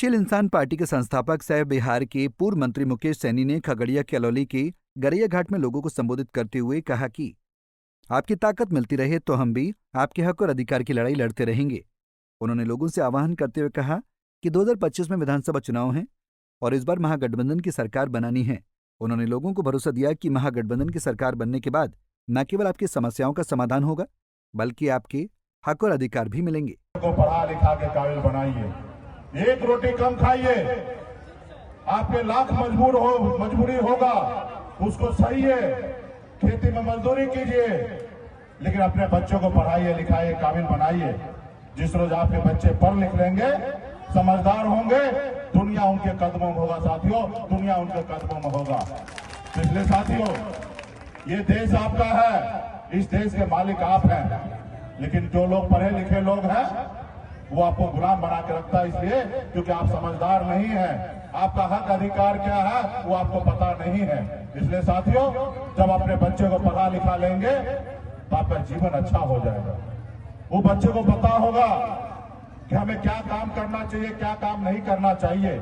शील इंसान पार्टी के संस्थापक सह बिहार के पूर्व मंत्री मुकेश सैनी ने खगड़िया के अलौली के गरैया घाट में लोगों को संबोधित करते हुए कहा कि आपकी ताकत मिलती रहे तो हम भी आपके हक और अधिकार की लड़ाई लड़ते रहेंगे। उन्होंने लोगों से आह्वान करते हुए कहा कि 2025 में विधानसभा चुनाव हैं और इस बार महागठबंधन की सरकार बनानी है। उन्होंने लोगों को भरोसा दिया कि महागठबंधन की सरकार बनने के बाद न केवल आपकी समस्याओं का समाधान होगा बल्कि आपके हक और अधिकार भी मिलेंगे। को पढ़ा लिखा के काबिल बनाइए, एक रोटी कम खाइए, आपके लाख मजबूरी होगा उसको सही है, खेती में मजदूरी कीजिए, लेकिन अपने बच्चों को पढ़ाइए लिखाइए काबिल बनाइए। जिस रोज आपके बच्चे पढ़ लिख लेंगे, समझदार होंगे, दुनिया उनके कदमों में होगा साथियों, दुनिया उनके कदमों में होगा। इसलिए साथियों, ये देश आपका है, इस देश के मालिक आप हैं, लेकिन जो लोग पढ़े लिखे लोग हैं वो आपको गुलाम बना के रखता है, इसलिए क्योंकि आप समझदार नहीं हैं, आपका हक अधिकार क्या है वो आपको पता नहीं है। इसलिए साथियों, जब अपने बच्चे को पढ़ा लिखा लेंगे तो आपका जीवन अच्छा हो जाएगा। वो बच्चे को पता होगा कि हमें क्या काम करना चाहिए, क्या काम नहीं करना चाहिए,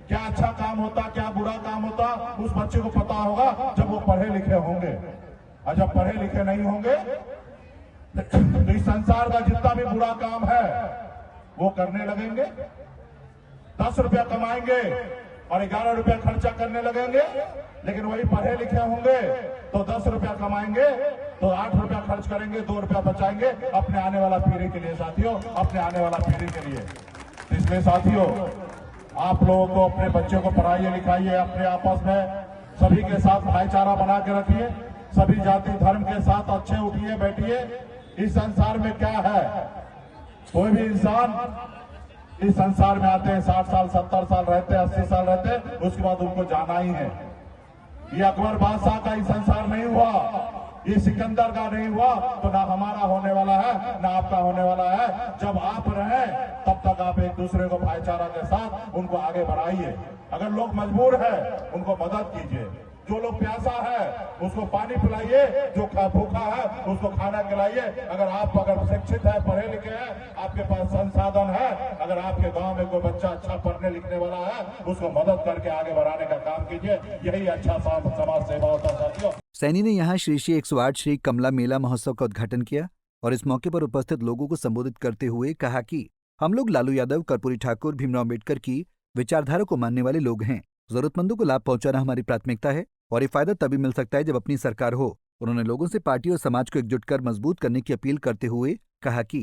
क्या अच्छा काम होता, क्या बुरा काम होता, उस बच्चे को पता होगा जब वो पढ़े लिखे होंगे। और जब पढ़े लिखे नहीं होंगे तो इस संसार का जितना भी बुरा काम है वो करने लगेंगे। 10 रुपया कमाएंगे और 11 रुपया खर्चा करने लगेंगे, लेकिन वही पढ़े लिखे होंगे तो 10 रुपया कमाएंगे तो 8 रुपया खर्च करेंगे, 2 रुपया बचाएंगे अपने आने वाला पीढ़ी के लिए साथियों, अपने आने वाला पीढ़ी के लिए। इसलिए साथियों, आप लोगों को अपने बच्चों को पढ़ाइए लिखाइए, अपने आपस में सभी के साथ भाईचारा बना के रखिए, सभी जाति धर्म के साथ अच्छे उठिए बैठिए। इस संसार में क्या है, कोई भी इंसान इस संसार में आते हैं 60 साल 70 साल रहते हैं, 80 साल रहते हैं, उसके बाद उनको जाना ही है। ये अकबर बादशाह का ही संसार नहीं हुआ, ये सिकंदर का नहीं हुआ, तो ना हमारा होने वाला है ना आपका होने वाला है। जब आप रहे तब तक आप एक दूसरे को भाईचारा के साथ उनको आगे बढ़ाइए। अगर लोग मजबूर है उनको मदद कीजिए, जो लोग प्यासा है उसको पानी पिलाइए, जो भूखा है उसको खाना खिलाइए। अगर शिक्षित है, पढ़े लिखे हैं, आपके पास संसाधन है, अगर आपके गांव में कोई बच्चा अच्छा पढ़ने लिखने वाला है उसको मदद करके आगे बढ़ाने का काम कीजिए, यही अच्छा समाज सेवा होता साथियों। सैनी ने यहाँ श्री 108 श्री कमला मेला महोत्सव का उद्घाटन किया और इस मौके पर उपस्थित लोगों को संबोधित करते हुए कहा कि हम लोग लालू यादव, कर्पूरी ठाकुर, भीमराव अम्बेडकर की विचारधारा को मानने वाले लोग हैं। जरूरतमंदों को लाभ पहुंचाना हमारी प्राथमिकता है और ये फायदा तभी मिल सकता है जब अपनी सरकार हो। उन्होंने लोगों से पार्टी और समाज को एकजुट कर मजबूत करने की अपील करते हुए कहा कि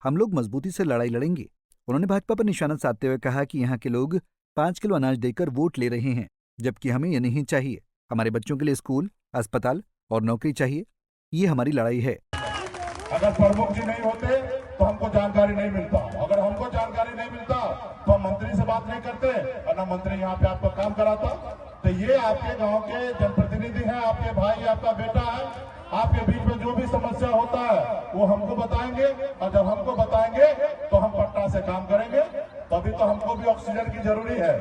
हम लोग मजबूती से लड़ाई लड़ेंगे। उन्होंने भाजपा पर निशाना साधते हुए कहा कि यहाँ के लोग 5 किलो अनाज देकर वोट ले रहे हैं, जबकि हमें ये नहीं चाहिए। हमारे बच्चों के लिए स्कूल, अस्पताल और नौकरी चाहिए, ये हमारी लड़ाई है। अगर प्रमुख जी नहीं होते तो हमको जानकारी नहीं मिलता, अगर हमको जानकारी नहीं मिलता तो हम मंत्री से बात नहीं करते और ना मंत्री यहाँ पे आपका काम कराता। तो ये आपके गांव के जनप्रतिनिधि हैं, आपके भाई, आपका बेटा है, आपके बीच में जो भी समस्या होता है वो हमको बताएंगे, और जब हमको बताएंगे तो हम पटना से काम करेंगे। तभी तो हमको भी ऑक्सीजन की जरूरी है,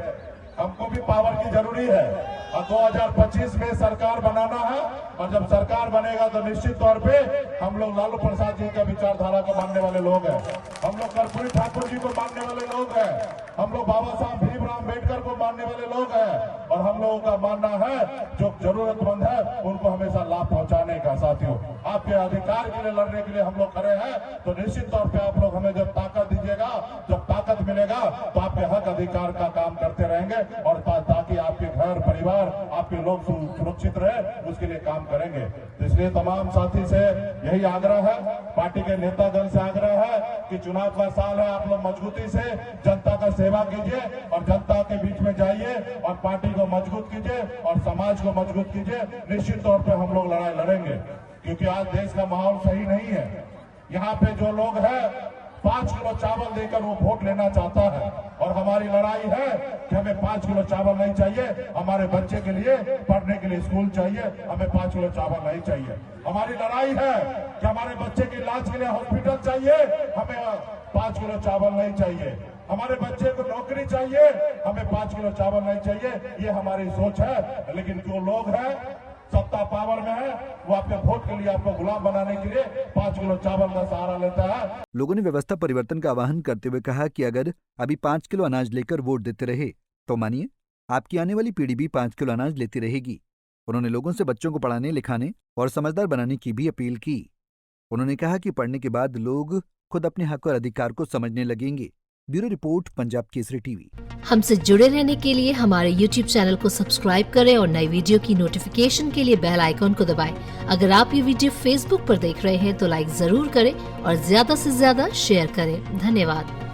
हमको भी पावर की जरूरी है, और 2025 में सरकार बनाना है। और जब सरकार बनेगा तो निश्चित तौर पे हम लोग लालू प्रसाद जी का विचारधारा को मानने वाले लोग हैं, हम लोग कर्पूरी ठाकुर जी को मानने वाले लोग हैं, हम लोग बाबा साहब भीमराव अम्बेडकर को मानने वाले लोग हैं, और हम लोगों का मानना है जो जरूरतमंद है उनको हमेशा लाभ पहुंचाने का। साथियों, आपके अधिकार के लिए लड़ने के लिए हम लोग खड़े हैं, तो निश्चित तौर पे आप लोग हमें जब ताकत दीजिएगा, जब ताकत मिलेगा तो आपके हक अधिकार का काम करते रहेंगे, और ताकि आपके घर परिवार, आपके लोग सुरक्षित रहे, उसके लिए काम करेंगे। तो इसलिए तमाम साथी से यही आग्रह है, पार्टी के नेतागण से आग्रह है कि चुनाव का साल है, आप लोग मजबूती से जनता का सेवा कीजिए और जनता के बीच में जाइए और पार्टी को मजबूत कीजिए और समाज को मजबूत कीजिए। निश्चित तौर पे हम लोग लड़ाई लड़ेंगे, क्योंकि आज देश का माहौल सही नहीं है। यहाँ पे जो लोग हैं 5 किलो चावल देकर वो वोट लेना चाहता है, और हमारी लड़ाई है कि हमें 5 किलो चावल नहीं चाहिए, हमारे बच्चे के लिए पढ़ने के लिए स्कूल चाहिए, हमें 5 किलो चावल नहीं चाहिए। हमारी लड़ाई है कि हमारे बच्चे के इलाज के लिए हॉस्पिटल चाहिए, हमें 5 किलो चावल नहीं चाहिए। हमारे बच्चे को नौकरी चाहिए, हमें 5 किलो चावल नहीं चाहिए। ये हमारी सोच है, लेकिन जो लोग हैं सत्ता पावर में है, वो आपके वोट के लिए आपको गुलाम बनाने के लिए 5 किलो चावल का सहारा लेता है। लोगों ने व्यवस्था परिवर्तन का आह्वान करते हुए कहा कि अगर अभी 5 किलो अनाज लेकर वोट देते रहे तो मानिए आपकी आने वाली पीढ़ी भी 5 किलो अनाज लेती रहेगी। उन्होंने लोगों से बच्चों को पढ़ाने लिखाने और समझदार बनाने की भी अपील की। उन्होंने कहा कि पढ़ने के बाद लोग खुद अपने हक और अधिकार को समझने लगेंगे। Bureau report, Punjab Kesari TV. हमसे जुड़े रहने के लिए हमारे YouTube चैनल को सब्सक्राइब करें और नई वीडियो की नोटिफिकेशन के लिए बेल आइकॉन को दबाएं। अगर आप ये वीडियो Facebook पर देख रहे हैं तो लाइक जरूर करें और ज्यादा से ज्यादा शेयर करें। धन्यवाद।